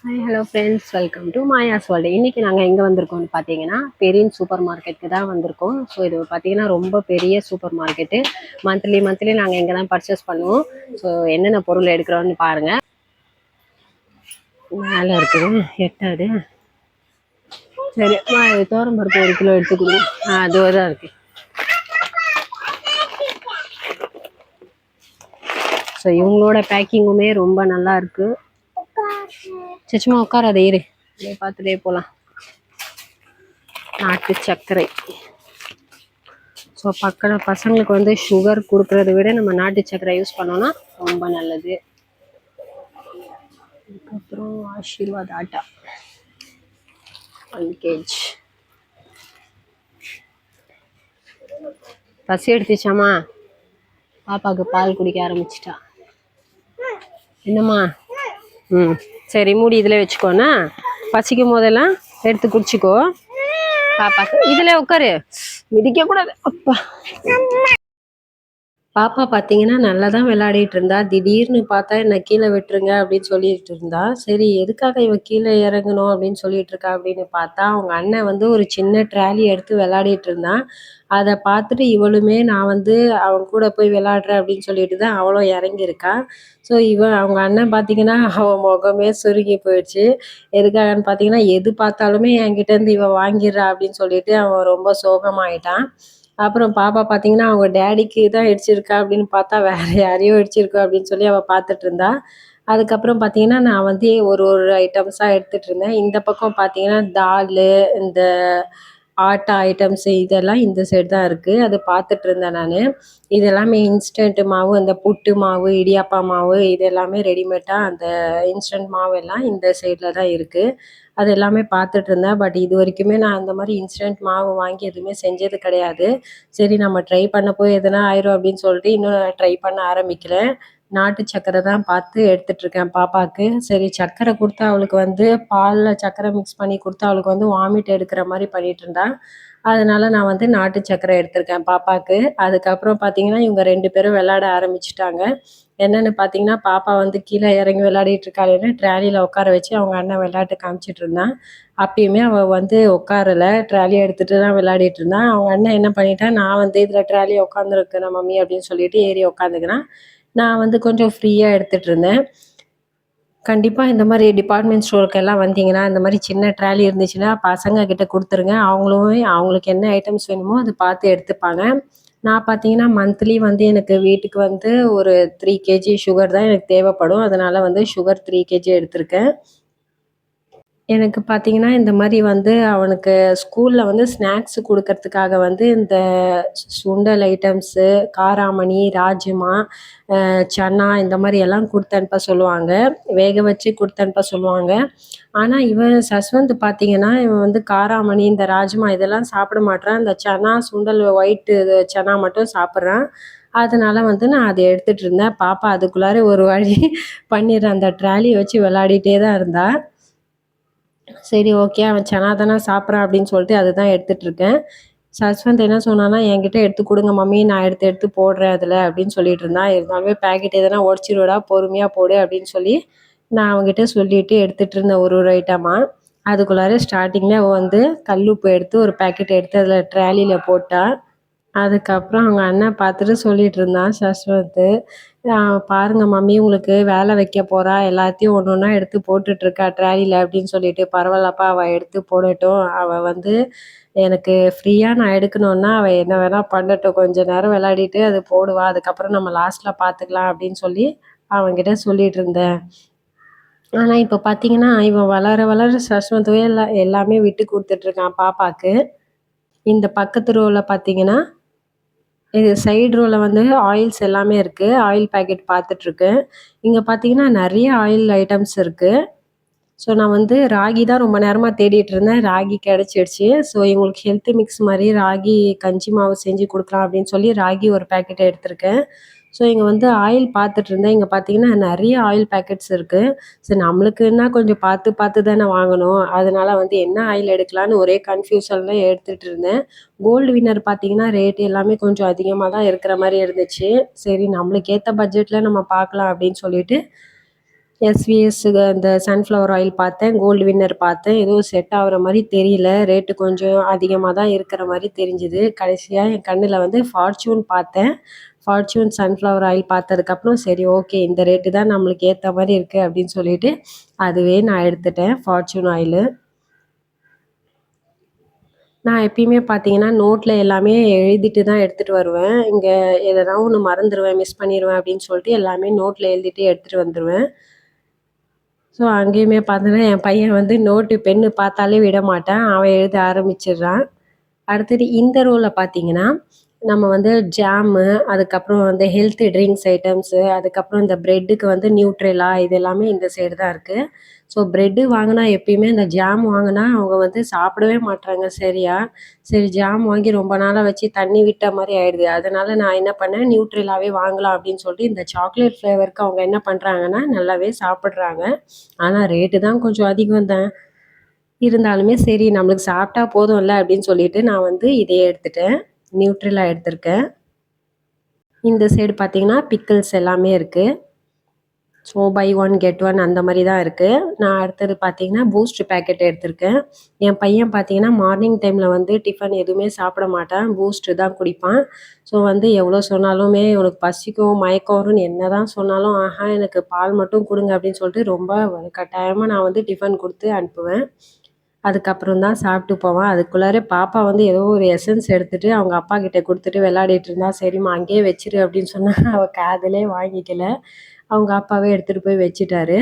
Hi hello friends, welcome to Maya's world. இன்றைக்கி நாங்கள் எங்கே வந்திருக்கோம்னு பார்த்தீங்கன்னா பெரியன் சூப்பர் மார்க்கெட்டுக்கு தான் வந்திருக்கோம். ஸோ இது பார்த்தீங்கன்னா ரொம்ப பெரிய சூப்பர் மார்க்கெட்டு. மந்த்லி நாங்கள் எங்கே தான் பர்ச்சேஸ் பண்ணுவோம். ஸோ என்னென்ன பொருள் எடுக்கிறோன்னு பாருங்கள். மேலே இருக்குது எட்டாவது. சரி, தோரம்பருப்பு 1 கிலோ எடுத்துக்கணும். அதுவாக தான் இருக்குது. ஸோ இவங்களோட பேக்கிங்குமே ரொம்ப நல்லா இருக்குது. சும்மா உட்காராத இரு, அப்படியே பார்த்துட்டே போகலாம். நாட்டு சர்க்கரை. ஸோ பசங்களுக்கு வந்து சுகர் கொடுக்கறத விட நம்ம நாட்டு சர்க்கரை யூஸ் பண்ணோம்னா ரொம்ப நல்லது. அதுக்கப்புறம் ஆசீர்வாத் ஆட்டா 1 kg. பசி எடுத்துச்சாமா, பாப்பாவுக்கு பால் குடிக்க ஆரம்பிச்சிட்டா. என்னம்மா? சரி, மூடி இதில் வச்சுக்கோண்ணா. பசிக்கும் போதெல்லாம் எடுத்து குடிச்சிக்கோ. பாப்பாக்கு இதில் உட்காரு, மிதிக்கக்கூடாது. அப்பா, பாப்பா பார்த்தீங்கன்னா நல்லா தான் விளையாடிட்டு இருந்தா. திடீர்னு பார்த்தா என்ன கீழே விட்டுருங்க அப்படின்னு சொல்லிட்டு இருந்தா. சரி, எதுக்காக இவ கீழே இறங்கணும் அப்படின்னு சொல்லிட்டு இருக்கா அப்படின்னு பார்த்தா, அவங்க அண்ணன் வந்து ஒரு சின்ன ட்ராலி எடுத்து விளையாடிட்டு இருந்தான். அதை பார்த்துட்டு இவளுமே நான் வந்து அவன் கூட போய் விளையாடுறேன் அப்படின்னு சொல்லிட்டு தான் அவளும் இறங்கியிருக்கா. ஸோ அவங்க அண்ணன் பார்த்தீங்கன்னா அவன் முகமே சுருங்கி போயிடுச்சு. எதுக்காகன்னு பார்த்தீங்கன்னா, எது பார்த்தாலுமே என்கிட்ட இருந்து இவ வாங்கிடுறா அப்படின்னு சொல்லிட்டு அவன் ரொம்ப சோகமாயிட்டான். அப்புறம் பாப்பா பார்த்தீங்கன்னா அவங்க டேடிக்கு தான் இடிச்சிருக்கா அப்படின்னு பார்த்தா வேற யாரையோ இடிச்சிருக்கா அப்படின்னு சொல்லி அவள் பார்த்துட்டு இருந்தா. அதுக்கப்புறம் பார்த்தீங்கன்னா நான் வந்து ஒரு ஐட்டம்ஸாக எடுத்துட்டு இருந்தேன். இந்த பக்கம் பார்த்தீங்கன்னா தால், இந்த ஆட்டா ஐட்டம்ஸ் இதெல்லாம் இந்த சைடு தான் இருக்குது. அது பார்த்துட்டு இருந்தேன் நான். இது எல்லாமே இன்ஸ்டன்ட் மாவு, அந்த புட்டு மாவு, இடியாப்பா மாவு, இது எல்லாமே ரெடிமேடாக அந்த இன்ஸ்டன்ட் மாவு எல்லாம் இந்த சைடில் தான் இருக்குது. அது எல்லாமே பார்த்துட்டு இருந்தேன். பட் இது வரைக்குமே நான் அந்த மாதிரி இன்ஸ்டன்ட் மாவு வாங்கி எதுவுமே செஞ்சது கிடையாது. சரி, நம்ம ட்ரை பண்ண போய் எதுனா ஆயிரும் அப்படின்னு சொல்லிட்டு இன்னும் நான் ட்ரை பண்ண ஆரம்பிக்கிறேன். நாட்டு சக்கரை தான் பார்த்து எடுத்துட்ருக்கேன் பாப்பாவுக்கு. சரி, சக்கரை கொடுத்தா அவளுக்கு வந்து பாலில் சக்கரை மிக்ஸ் பண்ணி கொடுத்தா அவளுக்கு வந்து வாமிட் எடுக்கிற மாதிரி பண்ணிட்டு இருந்தா. அதனால நான் வந்து நாட்டு சக்கரை எடுத்திருக்கேன் பாப்பாவுக்கு. அதுக்கப்புறம் பார்த்தீங்கன்னா இவங்க 2 பேரும் விளையாட ஆரம்பிச்சிட்டாங்க. என்னென்னு பார்த்தீங்கன்னா, பாப்பா வந்து கீழே இறங்கி விளையாடிட்டு இருக்காளேன்னு ட்ராலியில் உட்கார வச்சு அவங்க அண்ணன் விளையாட்டு காமிச்சிட்டு இருந்தான். அப்பயுமே அவள் வந்து உட்காரல, ட்ராலியை எடுத்துகிட்டு தான் விளையாடிட்டு இருந்தான். அவங்க அண்ணன் என்ன பண்ணிட்டான், நான் வந்து இதில் ட்ராலியை உட்காந்துருக்கேன் மம்மி அப்படின்னு சொல்லிட்டு ஏறி உட்காந்துக்கினான். நான் வந்து கொஞ்சம் ஃப்ரீயாக எடுத்துகிட்டு இருந்தேன். கண்டிப்பாக இந்த மாதிரி டிபார்ட்மெண்ட் ஸ்டோருக்கெல்லாம் வந்தீங்கன்னா இந்த மாதிரி சின்ன ட்ராலி இருந்துச்சுன்னா பசங்க கிட்ட கொடுத்துருங்க. அவங்களுமே அவங்களுக்கு என்ன ஐட்டம்ஸ் வேணுமோ அதை பார்த்து எடுத்துப்பாங்க. நான் பார்த்தீங்கன்னா மந்த்லி வந்து எனக்கு வீட்டுக்கு வந்து ஒரு 3 kg சுகர் தான் எனக்கு தேவைப்படும். அதனால் வந்து சுகர் 3 kg எடுத்திருக்கேன். எனக்கு பார்த்தீங்கன்னா, இந்த மாரி வந்து அவனுக்கு ஸ்கூல்ல வந்து ஸ்நாக்ஸ் குடுக்கறதுக்காக வந்து இந்த சுண்டல் ஐட்டம்ஸு, காராமணி, ராஜ்மா, சன்னா இந்த மாரி எல்லாம் குடுத்தனுப்ப சொல்லுவாங்க. வேக வச்சு குடுத்தனுப்ப சொல்லுவாங்க. ஆனா, இவன் சஸ்வந்த் பார்த்தீங்கன்னா, இவன் வந்து காராமணி, இந்த ராஜ்மா இதெல்லாம் சாப்பிட மாட்றான். இந்த சன்னா, சுண்டல் ஒயிட்டு சன்னா மட்டும் சாப்பிட்றான். அதனால வந்து நான் அத எடுத்துட்டு இருந்தேன். பாப்பா அதுக்குள்ளார ஒரு வழி பண்ணிடுறா. அந்த ட்ராலிய வச்சு விளையாடிட்டே தான் இருந்தா. சரி, ஓகே, அவன் சனா தானே சாப்பிட்றான் அப்படின்னு சொல்லிட்டு அதுதான் எடுத்துட்ருக்கேன். சஸ்வந்த் என்ன சொன்னான்னா, என்கிட்ட எடுத்து கொடுங்க மம்மி, நான் எடுத்து எடுத்து போடுறேன் அதில் அப்படின்னு சொல்லிட்டு இருந்தான். இருந்தாலுமே பேக்கெட் எதனா உடச்சிருவடா, பொறுமையாக போடு அப்படின்னு சொல்லி நான் அவங்ககிட்ட சொல்லிட்டு எடுத்துகிட்டு இருந்தேன் ஒரு ஐட்டமா. அதுக்குள்ளார ஸ்டார்டிங்கில் அவள் வந்து கல்லுப்பு எடுத்து ஒரு பேக்கெட் எடுத்து அதில் ட்ராலியில் போட்டா. அதுக்கப்புறம் அவங்க அண்ணன் பார்த்துட்டு சொல்லிட்டு இருந்தான் சஸ்வந்த், பாருங்க மம்மி உங்களுக்கு வேலை வைக்க போறா, எல்லாத்தையும் ஒன்று ஒன்றா எடுத்து போட்டுட்ருக்கா ட்ராலியில் அப்படின்னு சொல்லிட்டு. பரவாயில்லப்பா, அவள் எடுத்து போடட்டும். அவள் வந்து எனக்கு ஃப்ரீயாக நான் எடுக்கணுன்னா அவள் என்ன வேணால் பண்ணட்டும். கொஞ்சம் நேரம் விளையாடிட்டு அது போடுவா, அதுக்கப்புறம் நம்ம லாஸ்ட்டில் பார்த்துக்கலாம் அப்படின்னு சொல்லி அவன்கிட்ட சொல்லிட்டு இருந்தேன். ஆனால் இப்போ பார்த்தீங்கன்னா இவன் வளர வளர சஸ்வந்த்வே எல்லாமே விட்டு கொடுத்துட்ருக்கான் பாப்பாவுக்கு. இந்த பக்கத்து ரோவில் பார்த்தீங்கன்னா, இது சைடு ரோல வந்து ஆயில்ஸ் எல்லாமே இருக்கு. ஆயில் பாக்கெட் பார்த்துட்ருக்கேன். இங்க பார்த்தீங்கன்னா நெறைய ஆயில் ஐட்டம்ஸ் இருக்கு. ஸோ நான் வந்து ராகி தான் ரொம்ப நேரமா தேடிட்டு இருந்தேன். ராகி கிடைச்சிடுச்சு. ஸோ இவங்களுக்கு ஹெல்த் மிக்ஸ் மாரி ராகி கஞ்சி மாவு செஞ்சு குடுக்கலாம் அப்படின்னு சொல்லி ராகி ஒரு பாக்கெட் எடுத்திருக்கேன். ஸோ இங்க வந்து ஆயில் பார்த்துட்டு இருந்தேன். இங்க பார்த்தீங்கன்னா நெறைய ஆயில் பாக்கெட்ஸ் இருக்கு. சரி, நம்மளுக்குன்னா கொஞ்சம் பார்த்து பார்த்து தானே வாங்கணும். அதனால வந்து என்ன ஆயில் எடுக்கலான்னு ஒரே கன்ஃப்யூஷன்ல எடுத்துட்டு இருந்தேன். கோல்டு வின்னர் பார்த்தீங்கன்னா ரேட் எல்லாமே கொஞ்சம் அதிகமா தான் இருக்கிற மாரி இருந்துச்சு. சரி, நம்மளுக்கு ஏத்த பட்ஜெட்ல நம்ம பார்க்கலாம் அப்படின்னு சொல்லிட்டு எஸ்விஎஸ்ஸுக்கு அந்த சன்ஃப்ளவர் ஆயில் பார்த்தேன். கோல்டு வின்னர் பார்த்தேன். எதுவும் செட் ஆகுற மாரி தெரியல. ரேட்டு கொஞ்சம் அதிகமா தான் இருக்கிற மாரி தெரிஞ்சுது. கடைசியா என் கண்ணுல வந்து ஃபார்ச்சூன் பார்த்தேன். ஃபார்ச்சூன் சன்ஃப்ளவர் ஆயில் பார்த்ததுக்கப்புறம் சரி ஓகே இந்த ரேட்டு தான் நம்மளுக்கு ஏத்த மாரி இருக்கு அப்படின்னு சொல்லிட்டு, அதுவே நான் எடுத்துட்டேன் ஃபார்ச்சூன் ஆயிலு. நான் எப்பயுமே பார்த்தீங்கன்னா, நோட்ல எல்லாமே எழுதிட்டு தான் எடுத்துட்டு வருவேன். இங்க எதனா ஒண்ணு மறந்துருவேன், மிஸ் பண்ணிருவேன் அப்படின்னு சொல்லிட்டு எல்லாமே நோட்ல எழுதிட்டு எடுத்துட்டு வந்துருவேன். ஸோ, அங்கேயுமே பார்த்தீங்கன்னா, என் பையன் வந்து நோட்டு, பென்னு பார்த்தாலே விட மாட்டான். அவன் எழுத ஆரம்பிச்சுடுறான். அடுத்தது இந்த ரோல பார்த்தீங்கன்னா, நம்ம வந்து ஜாமு, அதுக்கப்புறம் வந்து ஹெல்த் ட்ரிங்க்ஸ் ஐட்டம்ஸு, அதுக்கப்புறம் இந்த பிரெட்டுக்கு வந்து நியூட்ரெலா இது எல்லாமே இந்த சைடு தான் இருக்கு. ஸோ பிரெட்டு வாங்குனா எப்பயுமே இந்த ஜாம் வாங்குனா அவங்க வந்து சாப்பிடவே மாட்றாங்க சரியா. சரி ஜாம் வாங்கி ரொம்ப நாளா வச்சு தண்ணி விட்ட மாரி ஆயிடுது. அதனால நான் என்ன பண்ணேன், நியூட்ரெலாவே வாங்கலாம் அப்படின்னு சொல்லிட்டு இந்த சாக்லேட் ஃப்ளேவருக்கு அவங்க என்ன பண்றாங்கன்னா, நல்லாவே சாப்பிடுறாங்க. ஆனா ரேட்டு தான் கொஞ்சம் அதிகம் தான். இருந்தாலுமே சரி நம்மளுக்கு சாப்பிட்டா போதும்ல அப்படின்னு சொல்லிட்டு நான் வந்து இதையே எடுத்துட்டேன். நியூட்ரெலா எடுத்திருக்கேன். இந்த சைடு பார்த்தீங்கன்னா, பிக்கிள்ஸ் எல்லாமே இருக்கு. So buy one get one அந்த மாரி தான் இருக்கு. நான் அடுத்தது பார்த்தீங்கன்னா, பூஸ்ட் பேக்கெட் எடுத்திருக்கேன். என் பையன் பார்த்தீங்கன்னா, மார்னிங் டைம்ல வந்து டிஃபன் எதுவுமே சாப்பிட மாட்டான். பூஸ்ட் தான் குடிப்பான். ஸோ வந்து எவ்வளோ சொன்னாலுமே "உனக்கு பசிக்கும், மயக்கம் வரும்னு" என்னதான் சொன்னாலும், "ஆஹா எனக்கு பால் மட்டும் குடுங்க" அப்படின்னு சொல்லிட்டு ரொம்ப வலுக்கட்டாயமா நான் வந்து டிஃபன் குடுத்து அனுப்புவேன். அதுக்கப்புறம் தான் சாப்பிட்டு போவான். அதுக்குள்ளார பாப்பா வந்து ஏதோ ஒரு எசன்ஸ் எடுத்துட்டு அவங்க அப்பா கிட்ட குடுத்துட்டு விளையாடிட்டு இருந்தா. "சரிம்மா அங்கேயே வச்சுரு" அப்படின்னு சொன்னா அவ காதுலே வாங்கிக்கல. அவங்க அப்பாவே எடுத்துட்டு போய் வச்சுட்டாரு.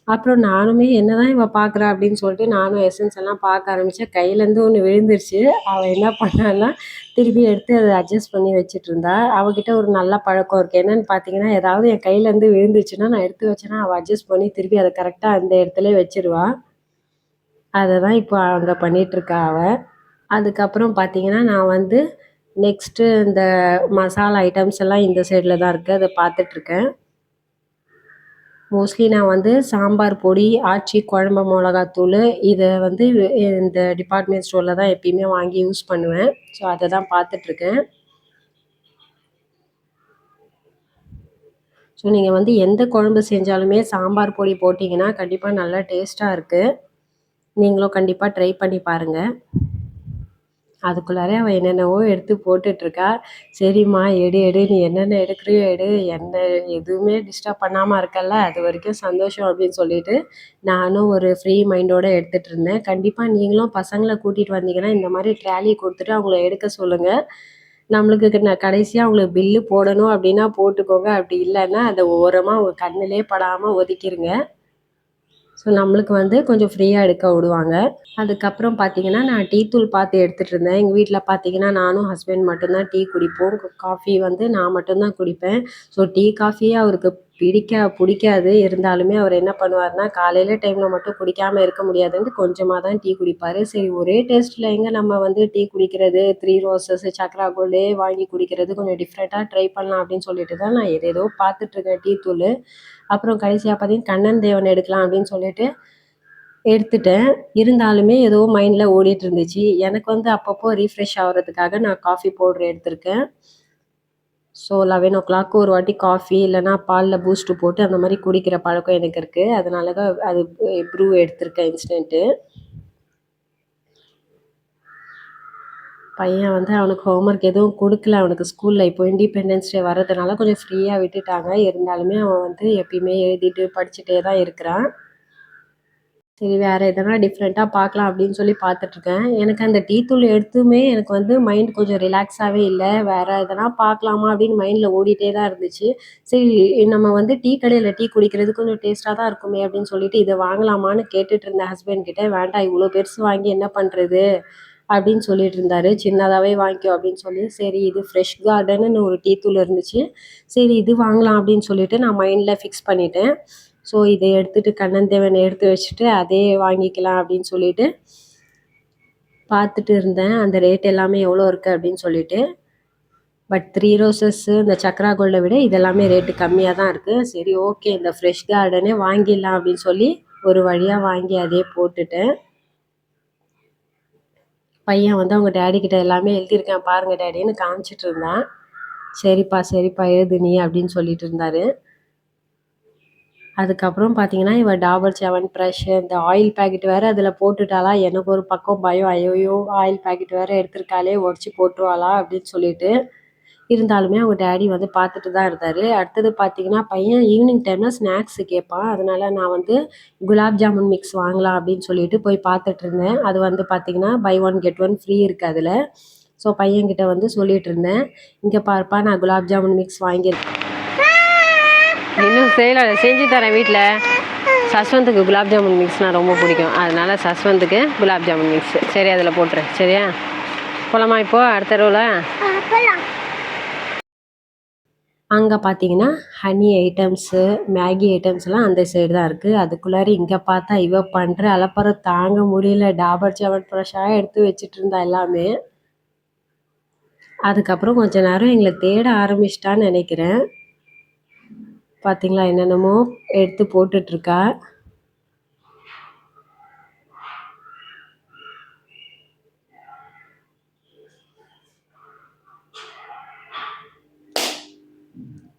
அப்புறம் நானுமே என்னதான் இவ பார்க்குறா அப்படின்னு சொல்லிட்டு நானும் எசன்ஸ் எல்லாம் பார்க்க ஆரம்பிச்சேன். கையிலேருந்து ஒண்ணு விழுந்துருச்சு. அவ என்ன பண்ணான்னா, திருப்பி எடுத்து அத அட்ஜஸ்ட் பண்ணி வச்சுட்டுருந்தா. அவகிட்ட ஒரு நல்ல பழக்கம் இருக்கு. என்னன்னு பார்த்தீங்கன்னா, ஏதாவது என் கையிலேருந்து விழுந்துச்சுன்னா, நான் எடுத்து வச்சேன்னா, அவ அட்ஜஸ்ட் பண்ணி திருப்பி அத கரெக்ட்டா அந்த இடத்துலயே வச்சுருவா. அத தான் இப்போ அங்க பண்ணிட்டுருக்கா அவ. அதுக்கப்புறம் பார்த்தீங்கன்னா, நான் வந்து நெக்ஸ்ட்டு இந்த மசாலா ஐட்டம்ஸ் எல்லாம் இந்த சைடுல தான் இருக்கு. அத பார்த்துட்டுருக்கேன். மோஸ்ட்லி நான் வந்து சாம்பார் பொடி, ஆச்சி குழம்பு மொளகாத்தூளு இத வந்து இந்த டிபார்ட்மெண்ட் ஸ்டோர்ல தான் எப்பயுமே வாங்கி யூஸ் பண்ணுவேன். ஸோ அத தான் பார்த்துட்டுருக்கேன். ஸோ நீங்க வந்து எந்த குழம்பு செஞ்சாலுமே சாம்பார் பொடி போட்டீங்கன்னா, கண்டிப்பா நல்லா டேஸ்ட்டா இருக்கு. நீங்களும் கண்டிப்பா ட்ரை பண்ணி பாருங்க. அதுக்குள்ளார அவ என்னென்னவோ எடுத்து போட்டுட்ருக்கா. சரிம்மா எடு எடு நீ என்னென்ன எடுக்கிறியோ எடு. என்ன எதுவுமே டிஸ்டர்ப் பண்ணாம இருக்கல்ல, அது வரைக்கும் சந்தோஷம் அப்படின்னு சொல்லிட்டு, நானும் ஒரு ஃப்ரீ மைண்டோட எடுத்துட்டுருந்தேன். கண்டிப்பா நீங்களும் பசங்கள கூட்டிட்டு வந்தீங்கன்னா, இந்த மாரி ட்ராலி குடுத்துட்டு அவங்கள எடுக்க சொல்லுங்க. நம்மளுக்கு கடைசியா அவங்களுக்கு பில்லு போடணும் அப்படின்னா போட்டுக்கோங்க. அப்படி இல்லன்னா, அத ஓரமா உங்க கண்ணுலயே படாம ஒதுக்கிருங்க. ஸோ நம்மளுக்கு வந்து கொஞ்சம் ஃப்ரீயா எடுக்க விடுவாங்க. அதுக்கப்புறம் பார்த்தீங்கன்னா, நான் டீ தூள் பார்த்து எடுத்துட்டு இருந்தேன். எங்க வீட்ல பார்த்தீங்கன்னா, நானும் ஹஸ்பண்ட் மட்டும் தான் டீ குடிப்போம். காஃபி வந்து நான் மட்டும் தான் குடிப்பேன். ஸோ டீ, காஃபியே அவருக்கு புடிக்காது. இருந்தாலுமே அவர் என்ன பண்ணுவாருன்னா, காலையில டைம்ல மட்டும் குடிக்காம இருக்க முடியாதுன்ட்டு கொஞ்சமா தான் டீ குடிப்பாரு. சரி ஒரே டேஸ்ட்ல எங்க நம்ம வந்து டீ குடிக்கிறது, த்ரீ ரோசஸ், சக்ரா கோல்டே வாங்கி குடிக்கிறது கொஞ்சம் டிஃப்ரெண்ட்டா ட்ரை பண்ணலாம் அப்படின்னு சொல்லிட்டு தான் நான் ஏதேதோ பார்த்துட்டுருக்கேன் டீ தூளு. அப்புறம் கடைசியா பார்த்தீங்கன்னா, கண்ணன் தேவன் எடுக்கலாம் அப்படின்னு சொல்லிட்டு எடுத்துட்டேன். இருந்தாலுமே ஏதோ மைண்ட்ல ஓடிட்டு இருந்துச்சு. எனக்கு வந்து அப்பப்போ ரீஃப்ரெஷ் ஆவுறதுக்காக நான் காஃபி பவுடர் எடுத்திருக்கேன். ஸோ 11:00 ஒரு வாட்டி காஃபி இல்லன்னா பால்ல பூஸ்ட் போட்டு அந்த மாரி குடிக்கிற பழக்கம் எனக்கு இருக்கு. அதனால தான் அது ப்ரூ எடுத்திருக்கேன் இன்ஸ்டன்ட்டு. பையன் வந்து அவனுக்கு ஹோம்வொர்க் எதுவும் குடுக்கல. அவனுக்கு ஸ்கூல்ல இப்போ இண்டிபெண்டன்ஸ் டே வர்றதுனால கொஞ்சம் ஃப்ரீயா விட்டுட்டாங்க. இருந்தாலுமே அவன் வந்து எப்பயுமே எழுதிட்டு, படிச்சுட்டே தான் இருக்கிறான். சரி வேற எதனா டிஃப்ரெண்ட்டா பார்க்கலாம் அப்படின்னு சொல்லி பார்த்துட்டுருக்கேன். எனக்கு அந்த டீ தூள் எடுத்துமே எனக்கு வந்து மைண்ட் கொஞ்சம் ரிலாக்ஸாவே இல்ல. வேற எதனா பார்க்கலாமா அப்படின்னு மைண்ட்ல ஓடிட்டே தான் இருந்துச்சு. சரி நம்ம வந்து டீ கடையில டீ குடிக்கிறது கொஞ்சம் டேஸ்ட்டா தான் இருக்குமே அப்படின்னு சொல்லிட்டு இத வாங்கலாமான்னு கேட்டுட்டு இருந்தேன் ஹஸ்பண்ட் கிட்ட. வேண்டாம் இவ்ளோ பெருசு வாங்கி என்ன பண்றது? அப்படின்னு சொல்லிட்டு இருந்தாரு. சின்னதாவே வாங்கிக்கோ அப்படின்னு சொல்லி, சரி இது ஃப்ரெஷ் கார்டன்னு ஒரு டீ தூள் இருந்துச்சு. சரி இது வாங்கலாம் அப்படின்னு சொல்லிட்டு நான் மைண்ட்ல ஃபிக்ஸ் பண்ணிட்டேன். ஸோ இத எடுத்துட்டு கண்ணன் தேவன எடுத்து வச்சுட்டு, அதே வாங்கிக்கலாம் அப்படின்னு சொல்லிட்டு பார்த்துட்டு இருந்தேன். அந்த ரேட் எல்லாமே எவ்வளோ இருக்கு அப்படின்னு சொல்லிட்டு. பட் 3 ரோசஸ்ஸு இந்த சக்ரா கோல்ட விட இது எல்லாமே ரேட்டு கம்மியா தான் இருக்கு. சரி ஓகே இந்த ஃப்ரெஷ் கார்டனே வாங்கிடலாம் அப்படின்னு சொல்லி, ஒரு வழியா வாங்கி அதே போட்டுட்டேன். பையன் வந்து அவங்க டாடி கிட்ட எல்லாமே எழுதியிருக்கேன் பாருங்க டாடின்னு காமிச்சிட்டு இருந்தான். சரிப்பா, சரிப்பா எழுது நீ அப்படின்னு சொல்லிட்டு இருந்தாரு. அதுக்கப்புறம் பார்த்தீங்கன்னா, இவ டாபர் ச்யவன்பிரஷ் இந்த ஆயில் பாக்கெட் வேற அதில போட்டுட்டாளா, எனக்கு ஒரு பக்கம் பயம். ஐய்யய்யோ! ஆயில் பாக்கெட் வேற எடுத்திருக்காளே உடைச்சு போட்டுருவாளா அப்படின்னு சொல்லிட்டு. இருந்தாலுமே அவங்க டாடி வந்து பார்த்துட்டு தான் இருந்தாரு. அடுத்தது பார்த்தீங்கன்னா, பையன் ஈவினிங் டைம்ல ஸ்நாக்ஸ் கேட்பான். அதனால நான் வந்து குலாப் ஜாமுன் மிக்ஸ் வாங்கலாம் அப்படின்னு சொல்லிட்டு போய் பார்த்துட்டு இருந்தேன். அது வந்து பார்த்தீங்கன்னா, buy one get one free இருக்கு அதுல. ஸோ பையன்கிட்ட வந்து சொல்லிட்டு இருந்தேன். "இங்க பாருப்பா நான் குலாப் ஜாமுன் மிக்ஸ் வாங்கியிருக்கேன்." இன்னும் செய்யல, செஞ்சு தரேன் வீட்டில். சஸ்வந்துக்கு குலாப் ஜாமுன் மிக்ஸ்னால் ரொம்ப பிடிக்கும். அதனால சஸ்வந்துக்கு குலாப் ஜாமுன் மிக்ஸ் சரி அதில் போட்டுரு. சரியா? போலாமா இப்போது அடுத்த ரோவில்? அங்கே பார்த்தீங்கன்னா ஹனி ஐட்டம்ஸு, மேகி ஐட்டம்ஸ்லாம் அந்த சைடு தான் இருக்குது. அதுக்குள்ளார இங்கே பார்த்தா இவ பண்ணுற அலப்பறை தாங்க முடியல. டாபர் ச்யவன்பிரஷாக எடுத்து வச்சுட்டு இருந்தா எல்லாமே. அதுக்கப்புறம் கொஞ்ச நேரம் எங்களை தேட ஆரம்பிச்சிட்டான்னு நினைக்கிறேன். பார்த்தீங்களா என்னென்னமோ எடுத்து போட்டுட்ருக்கா.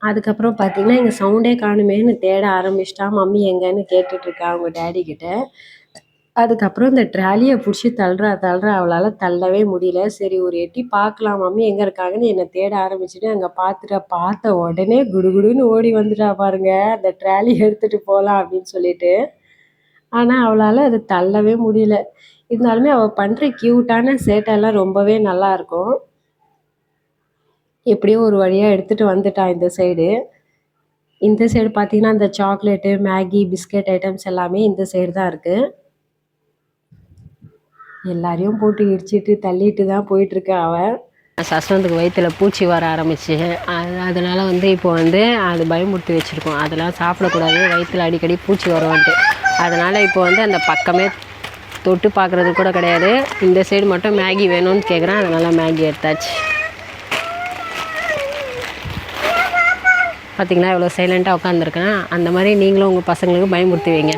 அதுக்கப்புறம் பார்த்தீங்கன்னா, எங்க சவுண்டே காணுமேன்னு தேட ஆரம்பிச்சிட்டா. மம்மி எங்கன்னு கேட்டுட்ருக்கா அவங்க டாடி கிட்ட. அதுக்கப்புறம் இந்த ட்ராலிய புடிச்சு தள்ளுறா. அவளால தள்ளவே முடியல. சரி ஒரு எட்டி பார்க்கலாம் மம்மி எங்க இருக்காங்கன்னு என்ன தேட ஆரம்பிச்சுட்டு அங்க பார்த்துட்டா. பார்த்த உடனே குடுகுடுன்னு ஓடி வந்துட்டா பாருங்க. அந்த ட்ராலி எடுத்துட்டு போலாம் அப்படின்னு சொல்லிட்டு. ஆனா அவளால அத தள்ளவே முடியல. இருந்தாலுமே அவ பண்ற கியூட்டான சேட்டெல்லாம் ரொம்பவே நல்லாருக்கும். எப்படியோ ஒரு வழியா எடுத்துட்டு வந்துட்டா இந்த சைடு. இந்த சைடு பார்த்தீங்கன்னா, அந்த சாக்லேட்டு, மேகி, பிஸ்கட் ஐட்டம்ஸ் எல்லாமே இந்த சைடு தான் இருக்கு. எல்லாரையும் போட்டு இடிச்சிட்டு, தள்ளிட்டு தான் போயிட்டுருக்கா அவ. சஸ்வந்துக்கு வயித்துல பூச்சி வர ஆரம்பிச்சு. அதனால வந்து இப்போ வந்து அது பயமுறுத்தி வச்சுருக்கோம். அதெல்லாம் சாப்பிடக்கூடாது. வயித்துல அடிக்கடி பூச்சி வரும்ன்ட்டு. அதனால இப்போ வந்து அந்த பக்கமே தொட்டு பார்க்குறது கூட கிடையாது. இந்த சைடு மட்டும் மேகி வேணும்னு கேட்குறான். அதனால மேகி எடுத்தாச்சு. பார்த்தீங்களா எவ்வளோ சைலண்ட்டாக உட்காந்துருக்கேன். அந்த மாதிரி நீங்களும் உங்கள் பசங்களுக்கு பயமுறுத்தி வைங்க.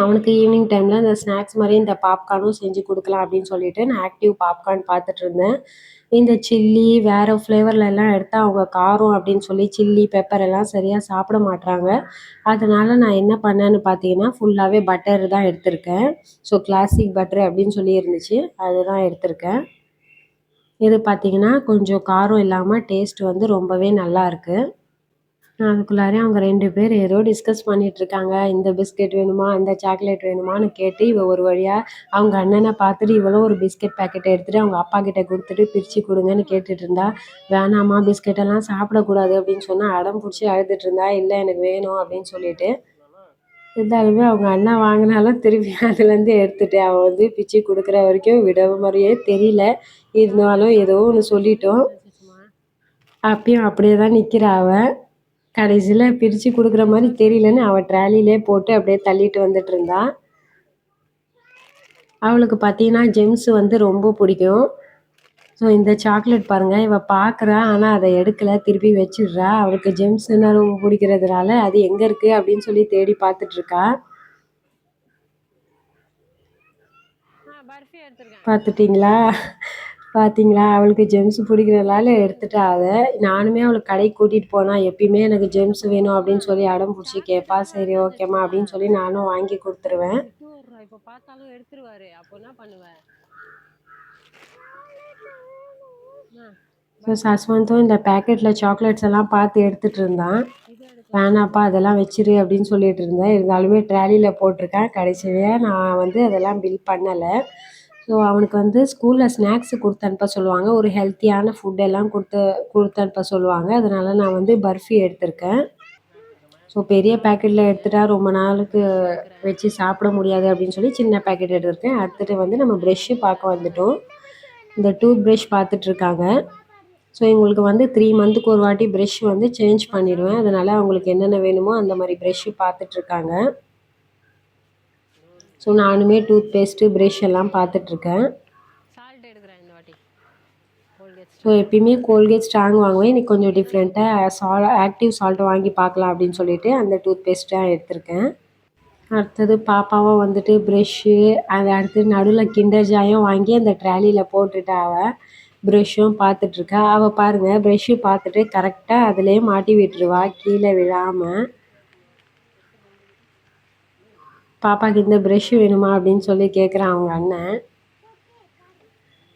அவனுக்கு ஈவினிங் டைமில் இந்த ஸ்நாக்ஸ் மாதிரி இந்த பாப்கார்னும் செஞ்சு கொடுக்கலாம் அப்படின்னு சொல்லிட்டு நான் ஆக்டிவ் பாப்கார்ன் பார்த்துட்டு இருந்தேன். இந்த சில்லி வேறு ஃப்ளேவரில் எல்லாம் எடுத்தால் அவங்க காரம் அப்படின்னு சொல்லி சில்லி பெப்பர் எல்லாம் சரியாக சாப்பிட மாட்றாங்க. அதனால நான் என்ன பண்ணேன்னு பார்த்தீங்கன்னா ஃபுல்லாகவே பட்டர் தான் எடுத்திருக்கேன். ஸோ கிளாசிக் பட்டர் அப்படின்னு சொல்லி இருந்துச்சு, அதுதான் எடுத்திருக்கேன். இது பார்த்தீங்கன்னா கொஞ்சம் காரம் இல்லாமல் டேஸ்ட் வந்து ரொம்பவே நல்லாயிருக்கு. அதுக்குள்ளாரே அவங்க 2 பேர் ஏதோ டிஸ்கஸ் பண்ணிட்டுருக்காங்க. இந்த பிஸ்கெட் வேணுமா? அந்த சாக்லேட் வேணுமான்னு கேட்டு, இவ ஒரு வழியா அவங்க அண்ணன பார்த்துட்டு இவளும் ஒரு பிஸ்கெட் பாக்கெட்ட எடுத்துட்டு அவங்க அப்பா கிட்ட குடுத்துட்டு, பிரிச்சு குடுங்கன்னு கேட்டுட்டு இருந்தா. "வேணாம்மா பிஸ்கெட்டெல்லாம் சாப்பிடக்கூடாது" அப்படின்னு சொன்னா, அடம் புடிச்சு அழுதுட்டு இருந்தா. "இல்ல எனக்கு வேணும்" அப்படின்னு சொல்லிட்டு. இருந்தாலுமே அவங்க அண்ணன் வாங்குனாலும் திருப்பி அதுலேருந்து எடுத்துட்டு, அவ வந்து பிச்சு குடுக்குற வரைக்கும் விட மாரியே தெரியல. இருந்தாலும் ஏதோ ஒண்ணு சொல்லிட்டோம். அப்பயும் அப்படியே தான் நிக்கிறா அவ. கடைசியில பிரிச்சு குடுக்குற மாரி தெரியலன்னு அவ ட்ராலிலே போட்டு அப்படியே தள்ளிட்டு வந்துட்டுருந்தா. அவளுக்கு பார்த்தீங்கன்னா, ஜெம்ஸ் வந்து ரொம்ப பிடிக்கும். ஸோ இந்த சாக்லேட் பாருங்க, இவ பார்க்குறா. ஆனா அத எடுக்கல. திருப்பி வச்சுடுறா. அவளுக்கு ஜெம்ஸ்ன்னா ரொம்ப பிடிக்கிறதுனால, அது எங்க இருக்கு அப்படின்னு சொல்லி தேடி பார்த்துட்டுருக்கா. பார்த்துட்டீங்களா? பார்த்தீங்களா? அவளுக்கு ஜெம்ஸ் பிடிக்கிறதுனால எடுத்துட்டா அத. நானுமே அவள கடைக்கு கூட்டிட்டு போனா, எப்பயுமே எனக்கு ஜெம்ஸ் வேணும் அப்படின்னு சொல்லி அடம் புடிச்சு கேட்பா. சரி ஓகேம்மா அப்படின்னு சொல்லி நானும் வாங்கி குடுத்துருவேன். இப்ப பார்த்தாலும் எடுத்துருவாரு. அப்போ என்ன பண்ணுவ? ஸோ சஸ்வந்தும் இந்த பேக்கெட்ல சாக்லேட்ஸ் எல்லாம் பார்த்து எடுத்துட்டு இருந்தான். வேணாப்பா அதெல்லாம் வச்சிரு அப்படின்னு சொல்லிட்டு இருந்தேன். இருந்தாலுமே ட்ராலில போட்டிருக்கேன். கடைசியா நான் வந்து அதெல்லாம் பில் பண்ணல. ஸோ அவனுக்கு வந்து ஸ்கூல்ல ஸ்நாக்ஸ் குடுத்து அனுப்ப சொல்லுவாங்க. ஒரு ஹெல்த்தியான ஃபுட் எல்லாம் குடுத்து அனுப்ப சொல்லுவாங்க. அதனால நான் வந்து பர்ஃபி எடுத்திருக்கேன். ஸோ பெரிய பேக்கெட்ல எடுத்துட்டா ரொம்ப நாளுக்கு வச்சு சாப்பிட முடியாது அப்படின்னு சொல்லி சின்ன பேக்கெட் எடுத்திருக்கேன். அடுத்துட்டு வந்து நம்ம ப்ரஷ்ஷு பார்க்க வந்துட்டோம். இந்த டூத் ப்ரஷ் பார்த்துட்ருக்காங்க. ஸோ எங்களுக்கு வந்து 3 மந்த்துக்கு ஒரு வாட்டி ப்ரஷ் வந்து சேஞ்ச் பண்ணிடுவேன். அதனால அவங்களுக்கு என்னென்ன வேணுமோ அந்த மாதிரி ப்ரஷ்ஷு பார்த்துட்ருக்காங்க. ஸோ நானுமே டூத் பேஸ்ட்டு, ப்ரஷ் எல்லாம் பார்த்துட்ருக்கேன். ஸோ எப்பயுமே கோல்கேட் ஸ்ட்ராங் வாங்குவேன். இன்னைக்கு கொஞ்சம் டிஃப்ரெண்ட்டாக ஆக்டிவ் சால்ட் வாங்கி பார்க்கலாம் அப்படின்னு சொல்லிட்டு அந்த டூத் பேஸ்ட் தான் எடுத்திருக்கேன். அடுத்தது பாப்பாவும் வந்துட்டு ப்ரஷ்ஷு, அது அடுத்து நடுவில் கிண்டர் ஜாயும் வாங்கி அந்த ட்ராலியில போட்டுட்டா அவ. ப்ரஷ்ஷும் பார்த்துட்ருக்கா. அவ பாருங்க ப்ரஷ்ஷு பார்த்துட்டு கரெக்டாக அதிலேயே மாட்டி விட்டுருவா கீழே விழாம. பாப்பாக்கு இந்த ப்ரஷ் வேணுமா அப்படின்னு சொல்லி கேட்குறான் அவங்க அண்ணன்.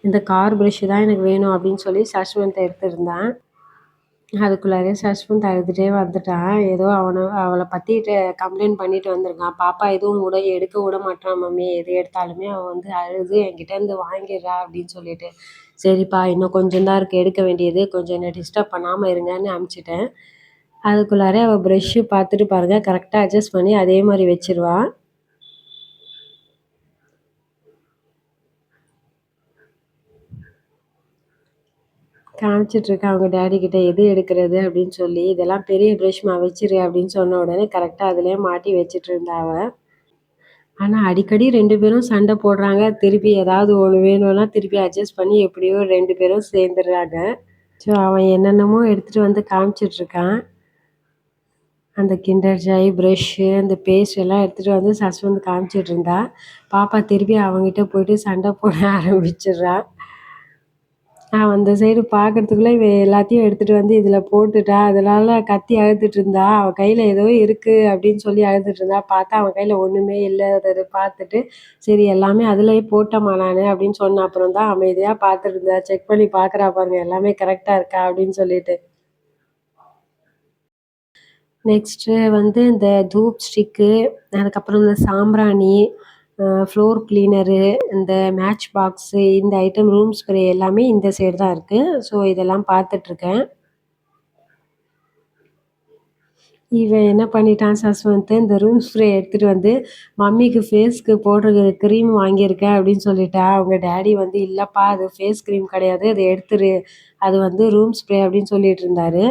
இந்த கார் ப்ரஷ்ஷு தான் எனக்கு வேணும் அப்படின்னு சொல்லி சஷ்வந்த் எடுத்திருந்தான். அதுக்குள்ளாரே சஷ்வந்த் அழுதுகிட்டே வந்துட்டான். ஏதோ அவளை பற்றி கம்ப்ளைண்ட் பண்ணிட்டு வந்திருக்கான். பாப்பா எதுவும் எடுக்க விட மாட்டான் மம்மி, எது எடுத்தாலுமே அவன் வந்து அழுது என்கிட்டேருந்து வாங்கிடுறா அப்படின்னு சொல்லிட்டு. சரிப்பா இன்னும் கொஞ்சம் தான் இருக்குது எடுக்க வேண்டியது, கொஞ்சம் என்னை டிஸ்டர்ப் பண்ணாமல் இருங்கன்னு அனுப்பிச்சிட்டேன். அதுக்குள்ளாரே அவள் ப்ரஷ்ஷு பார்த்துட்டு பாருங்கள் கரெக்டாக அட்ஜஸ்ட் பண்ணி அதே மாதிரி வச்சிருவான். காமிச்சிட்ருக்கேன் அவங்க டேடி கிட்ட எது எடுக்கிறது அப்படின்னு சொல்லி. இதெல்லாம் பெரிய ப்ரஷ்மா வச்சிரு அப்படின்னு சொன்ன உடனே கரெக்டாக அதிலே மாட்டி வச்சுட்டு இருந்தா அவள். ஆனால் அடிக்கடி 2 பேரும் சண்டை போடுறாங்க. திருப்பி ஏதாவது ஒன்று வேணும்னா திருப்பி அட்ஜஸ்ட் பண்ணி எப்படியோ 2 பேரும் சேர்ந்துடுறாங்க. ஸோ அவன் என்னென்னமோ எடுத்துகிட்டு வந்து காமிச்சிட்ருக்கான். அந்த கிண்டர் ஜாய், ப்ரஷ்ஷு, அந்த பேஸ்ட் எல்லாம் எடுத்துகிட்டு வந்து சஸ்வந்த் காமிச்சிட்டு இருந்தா. பாப்பா திருப்பி அவங்ககிட்ட போயிட்டு சண்டை போட ஆரம்பிச்சிடுறா. அந்த சைடு பார்க்கறதுக்குள்ள இவ எல்லாத்தையும் எடுத்துட்டு வந்து இதில போட்டுட்டா. அதனால கத்தி அழுதுட்டு இருந்தா. அவ கையில ஏதோ இருக்கு அப்படின்னு சொல்லி அழுதுட்டு இருந்தா. பார்த்தா அவன் கையில ஒண்ணுமே இல்லாதத பார்த்துட்டு, சரி எல்லாமே அதிலேயே போட்டேம்மா நானு அப்படின்னு சொன்ன அப்புறம் தான் அமைதியா பார்த்துட்டு இருந்தா. செக் பண்ணி பார்க்குறா பாருங்க எல்லாமே கரெக்ட்டா இருக்கா அப்படின்னு சொல்லிட்டு. நெக்ஸ்ட்டு வந்து இந்த தூப் ஸ்டிக்கு, அதுக்கப்புறம் இந்த சாம்பிராணி, ஃப்ளோர் கிளீனரு, இந்த மேட்ச் பாக்ஸு, இந்த ஐட்டம் ரூம் ஸ்ப்ரே எல்லாமே இந்த சைடு தான் இருக்கு. ஸோ இதெல்லாம் பார்த்துட்ருக்கேன். இவன் என்ன பண்ணிட்டான் சஸ்வந்த், இந்த ரூம் ஸ்ப்ரே எடுத்துட்டு வந்து மம்மிக்கு ஃபேஸ்க்கு போடுற கிரீம் வாங்கியிருக்கேன் அப்படின்னு சொல்லிட்டா. அவங்க டாடி வந்து இல்லப்பா அது ஃபேஸ் கிரீம் கிடையாது. அத எடுத்துரு. அது வந்து ரூம் ஸ்ப்ரே அப்படின்னு சொல்லிட்டு இருந்தாரு.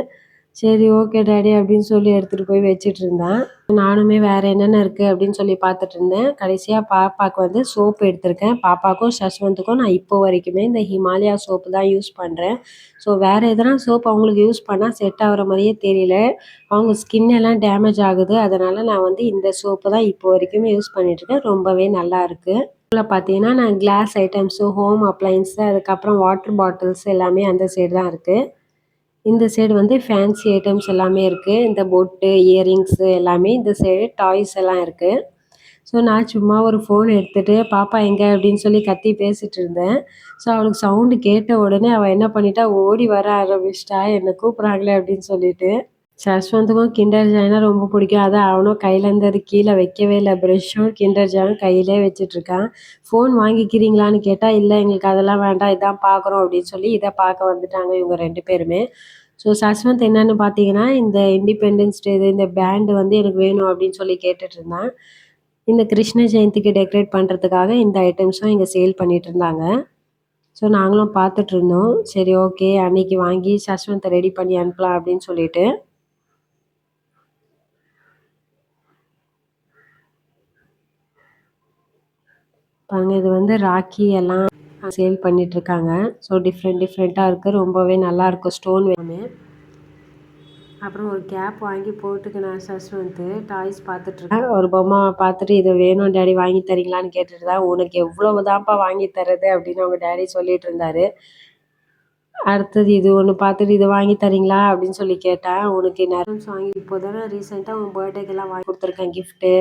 சரி ஓகே டாடி அப்படின்னு சொல்லி எடுத்துட்டு போய் வச்சுட்டு இருந்தான். நானுமே வேற என்னென்ன இருக்கு அப்படின்னு சொல்லி பார்த்துட்டு இருந்தேன். கடைசியா பாப்பாக்கு வந்து சோப் எடுத்திருக்கேன். பாப்பாக்கும் சஷ்வந்துக்கும் நான் இப்போ வரைக்குமே இந்த ஹிமாலயா சோப்பு தான் யூஸ் பண்றேன். ஸோ வேற எதனா சோப் அவங்களுக்கு யூஸ் பண்ணா செட் ஆகுற மாரியே தெரியல. அவங்க ஸ்கின் எல்லாம் டேமேஜ் ஆகுது. அதனால நான் வந்து இந்த சோப்பு தான் இப்போ வரைக்குமே யூஸ் பண்ணிட்டு இருக்கேன். ரொம்பவே நல்லா இருக்கு. இதுல பார்த்தீங்கன்னா, நான் கிளாஸ் ஐட்டம்ஸு, ஹோம் அப்ளையன்ஸு, அதுக்கப்புறம் வாட்டர் பாட்டில்ஸ் எல்லாமே அந்த சைடு தான் இருக்கு. இந்த சைடு வந்து ஃபேன்சி ஐட்டம்ஸ் எல்லாமே இருக்கு. இந்த பொட்டு, இயரிங்ஸு எல்லாமே இந்த சைடு டாய்ஸ் எல்லாம் இருக்கு. ஸோ நான் சும்மா ஒரு ஃபோன் எடுத்துட்டு, "பாப்பா எங்க?" அப்படின்னு சொல்லி கத்தி பேசிட்டு இருந்தேன். ஸோ அவளுக்கு சவுண்டு கேட்ட உடனே அவ என்ன பண்ணிட்டா, ஓடி வர ஆரம்பிச்சுட்டா, என்ன கூப்பிடுறாங்களே அப்படின்னு சொல்லிட்டு. சஷ்வந்துக்கும் கிண்டர் ஜாய்னா ரொம்ப பிடிக்கும். அதான் அவனும் கையிலேருந்து அது கீழே வைக்கவே இல்ல. ப்ரஷ்ஷும், கிண்டர் ஜாயும் கையிலே வச்சுட்ருக்கான். "ஃபோன் வாங்கிக்கிறீங்களான்னு?" கேட்டா, "இல்ல எங்களுக்கு அதெல்லாம் வேண்டாம். இதான் பார்க்குறோம்." அப்படின்னு சொல்லி இத பார்க்க வந்துட்டாங்க இவங்க 2 பேருமே. ஸோ சஷ்வந்த் என்னன்னு பார்த்தீங்கன்னா, இந்த இண்டிபெண்டன்ஸ் டே இந்த பேண்ட் வந்து எனக்கு வேணும் அப்படின்னு சொல்லி கேட்டுட்ருந்தான். இந்த கிருஷ்ண ஜெயந்திக்கு டெக்கரேட் பண்றதுக்காக இந்த ஐட்டம்ஸும் இங்க சேல் பண்ணிட்டுருந்தாங்க. ஸோ நாங்களும் பார்த்துட்ருந்தோம். சரி ஓகே அன்னைக்கு வாங்கி சஷ்வந்த ரெடி பண்ணி அனுப்பலாம் அப்படின்னு சொல்லிட்டு. பாருங்க இது வந்து ராக்கி எல்லாம் சேல் பண்ணிட்டுருக்காங்க. ஸோ டிஃப்ரெண்ட்டா இருக்கு. ரொம்பவே நல்லாயிருக்கும் ஸ்டோன் எல்லாமே. அப்புறம் ஒரு கேப் வாங்கி போட்டுக்கினான் சஷ்வந்த். டாய்ஸ் பார்த்துட்ருக்கான். ஒரு பொம்மை பார்த்துட்டு "இது வேணும் டாடி வாங்கி தரீங்களான்னு?" கேட்டுட்டு தான், "உனக்கு எவ்வளவு தான்ப்பா வாங்கி தர்றது?" அப்படின்னு அவங்க டாடி சொல்லிட்டு இருந்தாரு. அடுத்தது இது ஒண்ணு பார்த்துட்டு, "இத வாங்கி தரீங்களா?" அப்படின்னு சொல்லி கேட்டேன். "உனக்கு நிறைய வாங்கி இப்போ தானே ரீசெண்டா உன் பர்த்டேக்கெல்லாம் வாங்கி கொடுத்துருக்கேன் கிஃப்ட்டு.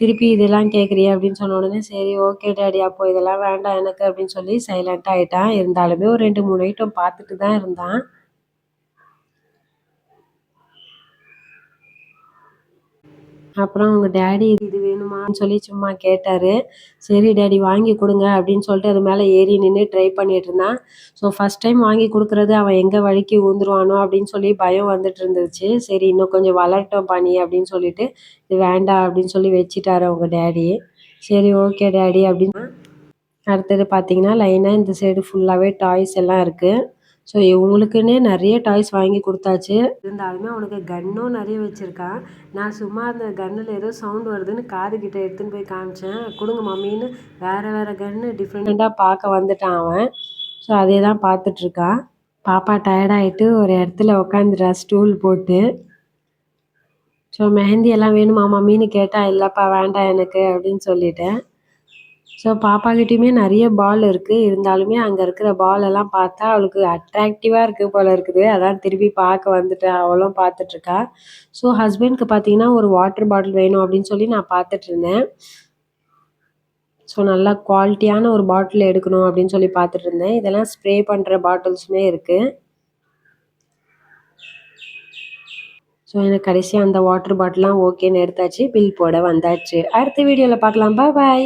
திருப்பி இதெல்லாம் கேட்குறியே?" அப்படின்னு சொன்ன உடனே, "சரி ஓகே டாடி அப்போ இதெல்லாம் வேண்டாம் எனக்கு" அப்படின்னு சொல்லி சைலண்ட்டா ஆயிட்டான். இருந்தாலுமே ஒரு 2, 3 ஐட்டம் பார்த்துட்டு தான் இருந்தான். அப்புறம் அவங்க டாடி "இது வேணுமான்னு?" சொல்லி சும்மா கேட்டாரு. "சரி டாடி வாங்கி குடுங்க" அப்படின்னு சொல்லிட்டு அது மேல ஏறி நின்னு ட்ரை பண்ணிட்டு இருந்தான். ஸோ ஃபர்ஸ்ட் டைம் வாங்கி குடுக்குறது அவன் எங்க வழுக்கி விழுந்துருவானோ அப்படின்னு சொல்லி பயம் வந்துட்டு இருந்துச்சு. சரி இன்னும் கொஞ்சம் வளரட்டும்ப்பா நீ அப்படின்னு சொல்லிட்டு, "இது வேண்டாம்" அப்படின்னு சொல்லி வச்சுட்டாரு அவங்க டாடி. சரி ஓகே டாடி அப்படின்னு. அடுத்தது பார்த்தீங்கன்னா, லைனா இந்த சைடு ஃபுல்லாவே டாய்ஸ் எல்லாம் இருக்கு. ஸோ இவங்களுக்குன்னே நெறைய டாய்ஸ் வாங்கி குடுத்தாச்சு. இருந்தாலுமே அவனுக்கு கன்னும் நெறைய வச்சிருக்கான். நான் சும்மா அந்த கன்னுல ஏதோ சவுண்ட் வருதுன்னு காது கிட்ட எடுத்துன்னு போய் காமிச்சேன். "குடுங்க மம்மின்னு" வேற வேற கன்னு டிஃப்ரெண்ட்டா பார்க்க வந்துட்டான் அவன். ஸோ அதே தான் பார்த்துட்ருக்கான். பாப்பா டயர்ட் ஆயிட்டு ஒரு இடத்துல உட்காந்துட்டா ஸ்டூல் போட்டு. ஸோ மெஹந்தி எல்லாம் வேணுமா மம்மின்னு கேட்டா, "இல்லப்பா வேண்டாம் எனக்கு" அப்படின்னு சொல்லிட்டேன். ஸோ பாப்பாகிட்டயுமே நெறைய பால் இருக்கு. இருந்தாலுமே அங்க இருக்கிற பால் எல்லாம் பார்த்தா அவளுக்கு அட்ராக்டிவா இருக்கு போல இருக்குது. அதான் திருப்பி பார்க்க வந்துட்டா. அவளும் பார்த்துட்டுருக்கா. ஸோ ஹஸ்பண்ட்க்கு பார்த்தீங்கன்னா, ஒரு வாட்டர் பாட்டில் வேணும் அப்படின்னு சொல்லி நான் பார்த்துட்டுருந்தேன். ஸோ நல்லா குவாலிட்டியான ஒரு பாட்டில் எடுக்கணும் அப்படின்னு சொல்லி பார்த்துட்டுருந்தேன். இதெல்லாம் ஸ்ப்ரே பண்ற பாட்டில்ஸுமே இருக்கு. ஸோ எனக்கு கடைசியா அந்த வாட்டர் பாட்டில்லாம் ஓகேன்னு எடுத்தாச்சு. பில் போட வந்தாச்சு. அடுத்த வீடியோல பார்க்கலாம். பாய்.